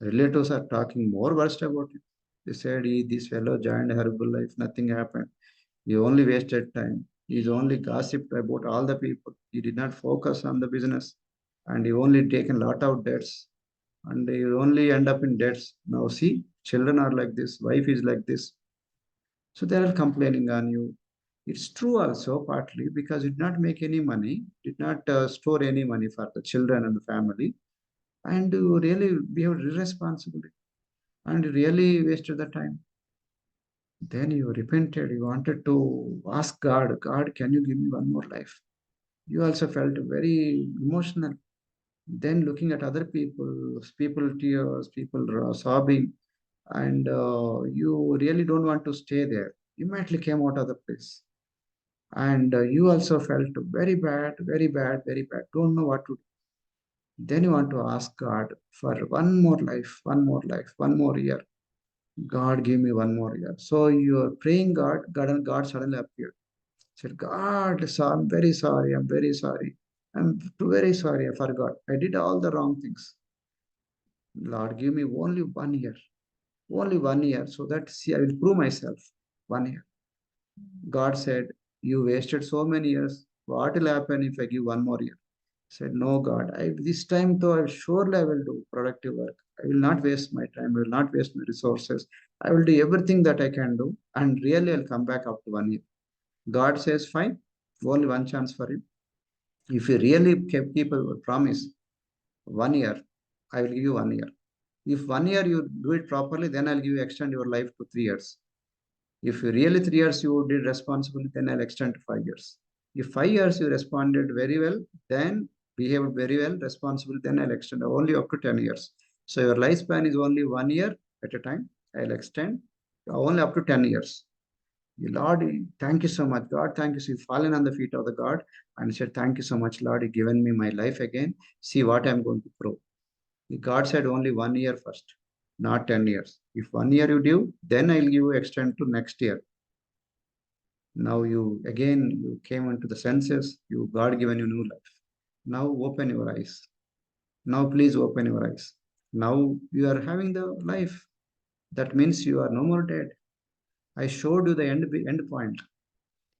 Relatives are talking more worst about you. They said, this fellow joined a horrible life, nothing happened. He only wasted time. He's only gossiped about all the people. He did not focus on the business. And he only taken lot of debts. And he only end up in debts. Now see, children are like this, wife is like this. So they are complaining on you. It's true also partly because it did not make any money, did not store any money for the children and the family, and you really behaved irresponsibly and really wasted the time. Then you repented, you wanted to ask God, God, can you give me one more life? You also felt very emotional. Then looking at other people tears, people sobbing. and you really don't want to stay there. You immediately came out of the place, and you also felt very bad, very bad, very bad. Don't know what to do. Then you want to ask God for one more life, one more life, one more year. God, give me one more year. So you are praying God, God, and God suddenly appeared. Said, God, so I'm very sorry. I'm very sorry. I'm very sorry. I forgot. I did all the wrong things. Lord, give me only 1 year. Only 1 year, so that see I will prove myself. 1 year. God said, you wasted so many years. What will happen if I give one more year? Said, no, God, this time though surely I will do productive work. I will not waste my time. I will not waste my resources. I will do everything that I can do, and really I'll come back after 1 year. God says, fine, only one chance for you. If you really keep a promise, 1 year, I will give you 1 year. If 1 year you do it properly, then I'll give you extend your life to 3 years. If you really 3 years you did responsibly, then I'll extend to 5 years. If 5 years you responded very well, then behaved very well, responsible, then I'll extend only up to 10 years. So your lifespan is only 1 year at a time. I'll extend only up to 10 years. Lord, thank you so much, God. Thank you. So you fallen on the feet of the God and said, thank you so much, Lord. You given me my life again. See what I'm going to prove. God said only 1 year first, not 10 years. If 1 year you do, then I'll give you extend to next year. Now you came into the senses, you God given you new life. Now open your eyes. Now please open your eyes. Now you are having the life. That means you are no more dead. I showed you the end point,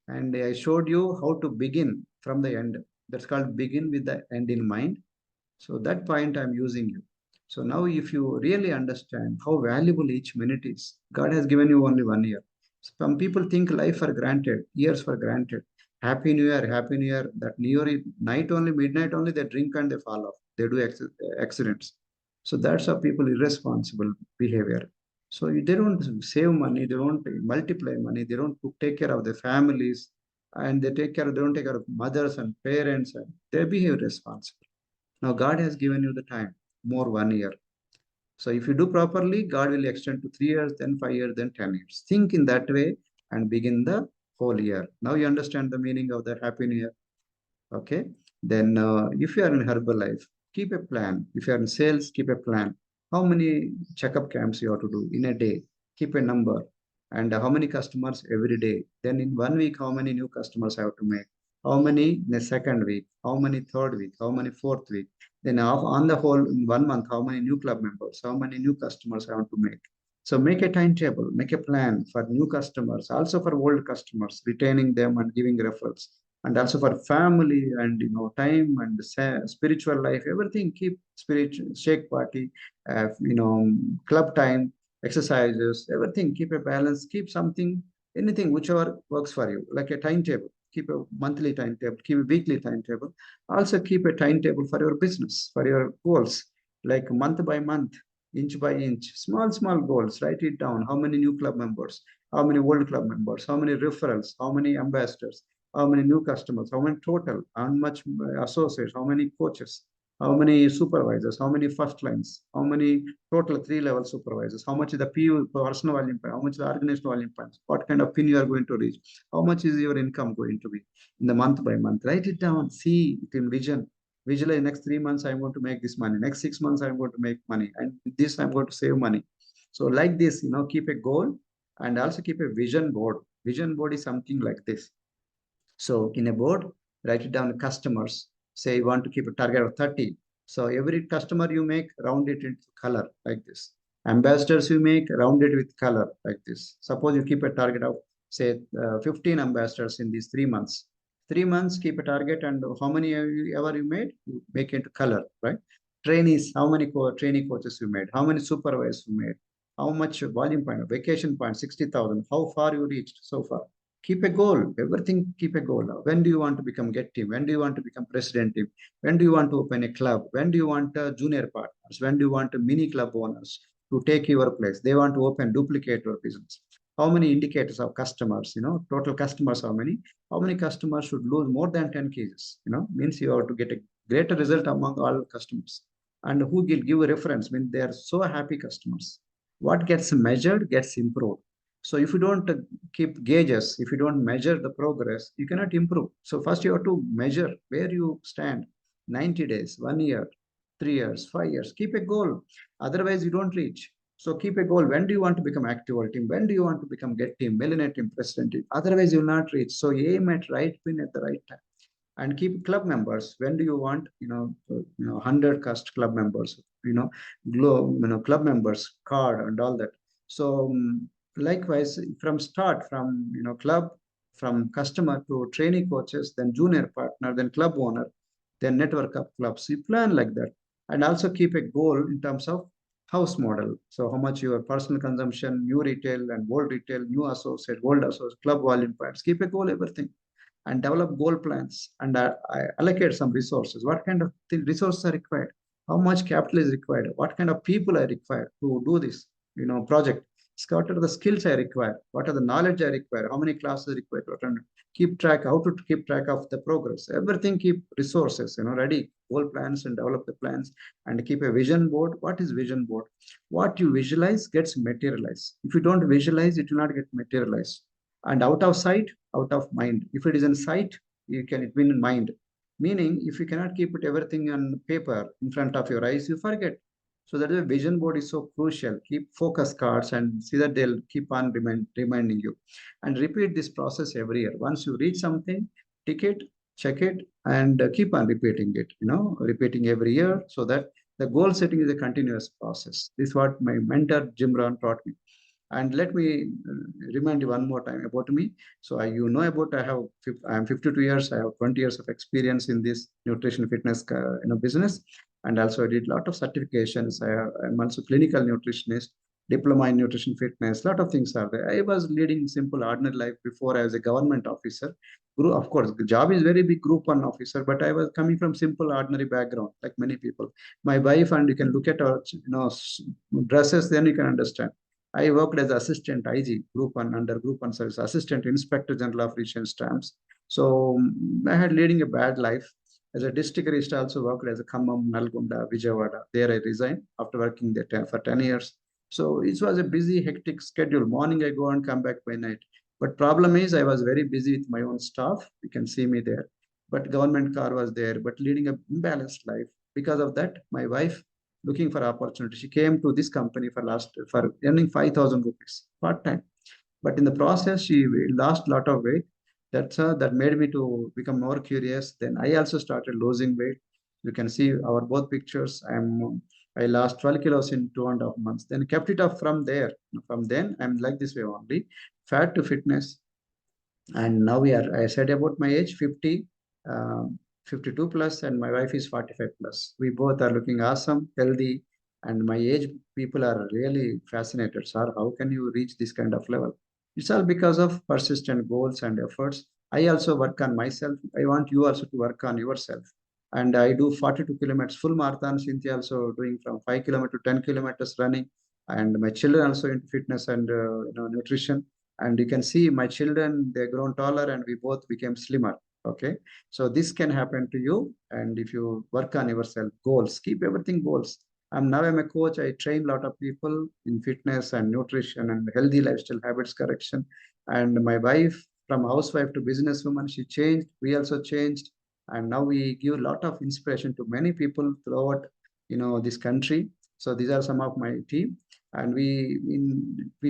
and I showed you how to begin from the end. That's called begin with the end in mind. So that point I'm using you. So now if you really understand how valuable each minute is, God has given you only 1 year. Some people think life for granted, years for granted. Happy New Year, Happy New Year. That New Year night only, midnight only, they drink and they fall off. They do accidents. So that's how people irresponsible behavior. So they don't save money, they don't multiply money, they don't take care of their families, and they don't take care of mothers and parents, and they behave irresponsible. Now, God has given you the time, more 1 year. So, if you do properly, God will extend to 3 years, then 5 years, then 10 years. Think in that way and begin the whole year. Now, you understand the meaning of the Happy New Year. Okay. Then, if you are in Herbalife, keep a plan. If you are in sales, keep a plan. How many checkup camps you have to do in a day? Keep a number. And how many customers every day? Then, in 1 week, how many new customers I have to make? How many in the second week? How many third week? How many fourth week? Then, on the whole, in 1 month, how many new club members? How many new customers I want to make? So make a timetable, make a plan for new customers, also for old customers, retaining them and giving referrals, and also for family and time and spiritual life. Everything keep spiritual shake party, club time, exercises, everything. Keep a balance. Keep something, anything whichever works for you, like a timetable. Keep a monthly timetable. Keep a weekly timetable. Also keep a timetable for your business, for your goals, like month by month, inch by inch, small goals. Write it down. How many new club members? How many old club members? How many referrals? How many ambassadors? How many new customers, how many total, how much associates, how many coaches, how many supervisors, how many first lines, how many total 3 level supervisors, how much is the PU personal volume, how much is the organizational volume points, what kind of pin you are going to reach, how much is your income going to be in the month by month. Write it down, see it in vision. Visualize next 3 months, I'm going to make this money. Next 6 months, I'm going to make money. And this, I'm going to save money. So like this, keep a goal and also keep a vision board. Vision board is something like this. So in a board, write it down customers. Say you want to keep a target of 30. So every customer you make, round it into color like this. Ambassadors you make, round it with color like this. Suppose you keep a target of, say, 15 ambassadors in these 3 months. 3 months, keep a target, and how many ever you made, you make it into color, right? Trainees, how many trainee coaches you made? How many supervisors you made? How much volume point, vacation point, 60,000. How far you reached so far? Keep a goal. Everything, keep a goal. When do you want to become get team? When do you want to become president team? When do you want to open a club? When do you want junior partners? When do you want a mini club owners to take your place? They want to open duplicate your business. How many indicators of customers? Total customers, how many? How many customers should lose more than 10 kgs? Means you have to get a greater result among all customers. And who will give a reference when they are so happy customers? What gets measured gets improved. So if you don't keep gauges, if you don't measure the progress, you cannot improve. So first you have to measure where you stand. 90 days, 1 year, 3 years, 5 years. Keep a goal. Otherwise, you don't reach. So keep a goal. When do you want to become active world team? When do you want to become get team, millionaire team, president team? Otherwise, you will not reach. So aim at right pin at the right time and keep club members. When do you want 100 cast club members, club members card and all that. So likewise, from start, from club, from customer to trainee coaches, then junior partner, then club owner, then network of clubs, you plan like that. And also keep a goal in terms of house model. So how much your personal consumption, new retail and old retail, new associate, old associate, club volume points, keep a goal, everything, and develop goal plans, and I allocate some resources. What kind of resources are required? How much capital is required? What kind of people are required to do this project? What are the skills I require? What are the knowledge I require? How many classes are required? Keep track, how to keep track of the progress. Everything, keep resources, ready, goal plans and develop the plans, and keep a vision board. What is vision board? What you visualize gets materialized. If you don't visualize, it will not get materialized. And out of sight, out of mind. If it is in sight, you can it be in mind. Meaning, if you cannot keep it everything on paper in front of your eyes, you forget. So that the vision board is so crucial. Keep focus cards and see that they'll keep on reminding you. And repeat this process every year. Once you reach something, tick it, check it, and keep on repeating it. Repeating every year, so that the goal setting is a continuous process. This is what my mentor Jim Rohn taught me. And let me remind you one more time about me. So about I am 52 years. I have 20 years of experience in this nutrition fitness business, and also I did a lot of certifications. I'm also clinical nutritionist, diploma in nutrition fitness. A lot of things are there. I was leading simple ordinary life before I was a government officer. Of course, the job is very big group one officer, but I was coming from simple ordinary background, like many people. My wife, and you can look at our dresses, then you can understand. I worked as assistant IG, Group 1 under Group 1 service, assistant inspector general of region stamps. So I had leading a bad life. As a district registrar, also worked as a Khammam, Nalgonda, Vijayawada. There I resigned after working there for 10 years. So it was a busy, hectic schedule. Morning I go and come back by night. But problem is I was very busy with my own staff. You can see me there. But government car was there, but leading a imbalanced life. Because of that, my wife looking for opportunity. She came to this company for earning 5,000 rupees part time. But in the process, she lost a lot of weight. That made me to become more curious. Then I also started losing weight. You can see our both pictures. I lost 12 kilos in 2.5 months. Then kept it up from there. From then, I'm like this way only. Fat to fitness, and now I said about my age, 50, 52 plus, and my wife is 45 plus. We both are looking awesome, healthy, and my age people are really fascinated. Sir, how can you reach this kind of level? It's all because of persistent goals and efforts. I also work on myself. I want you also to work on yourself. And I do 42 kilometers full marathon. Cynthia also doing from 5 kilometers to 10 kilometers running. And my children also into fitness and nutrition. And you can see my children, they grown taller and we both became slimmer. Okay, so this can happen to you. And if you work on yourself, goals, keep everything goals. I'm a coach. I train a lot of people in fitness and nutrition and healthy lifestyle habits correction. And my wife, from housewife to businesswoman, she changed, we also changed. And now we give a lot of inspiration to many people throughout this country. So these are some of my team. And we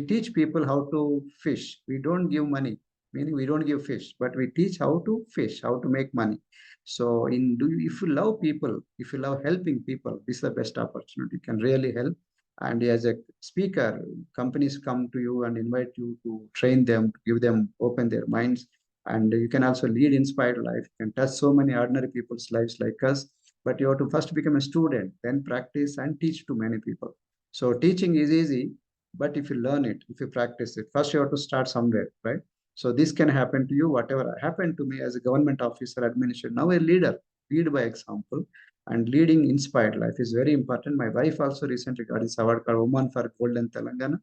teach people how to fish. We don't give money, meaning we don't give fish, but we teach how to fish, how to make money. So if you love people, if you love helping people, this is the best opportunity. You can really help. And as a speaker, companies come to you and invite you to train them, give them, open their minds. And you can also lead inspired life. You can touch so many ordinary people's lives like us. But you have to first become a student, then practice and teach to many people. So teaching is easy, but if you learn it, if you practice it, first you have to start somewhere, right? So this can happen to you. Whatever happened to me as a government officer, administrator, now a leader, lead by example, and leading inspired life is very important. My wife also recently got this award called Woman for Golden Telangana,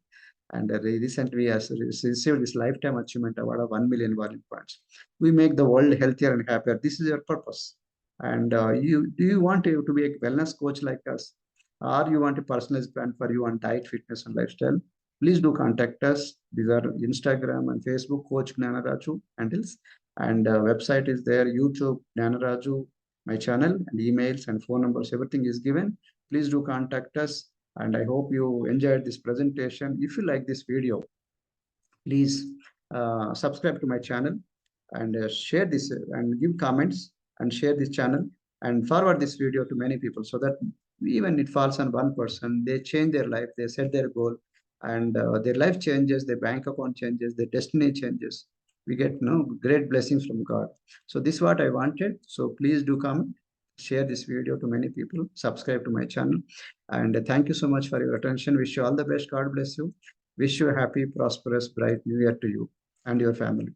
and recently has received this lifetime achievement award of 1 million volume points. We make the world healthier and happier. This is your purpose. And do you want to be a wellness coach like us? or you want a personalized plan for you on diet, fitness, and lifestyle, please do contact us. These are Instagram and Facebook, Coach Gnanaraju handles, and website is there, YouTube, Gnanaraju, my channel, and emails and phone numbers, everything is given. Please do contact us. And I hope you enjoyed this presentation. If you like this video, please subscribe to my channel and share this and give comments and share this channel and forward this video to many people so that even it falls on one person, they change their life, they set their goal, and their life changes, their bank account changes, their destiny changes. We get great blessings from God. So this is what I wanted. So please do comment, share this video to many people, subscribe to my channel, and thank you so much for your attention. Wish you all the best. God bless you. Wish you a happy, prosperous, bright new year to you and your family.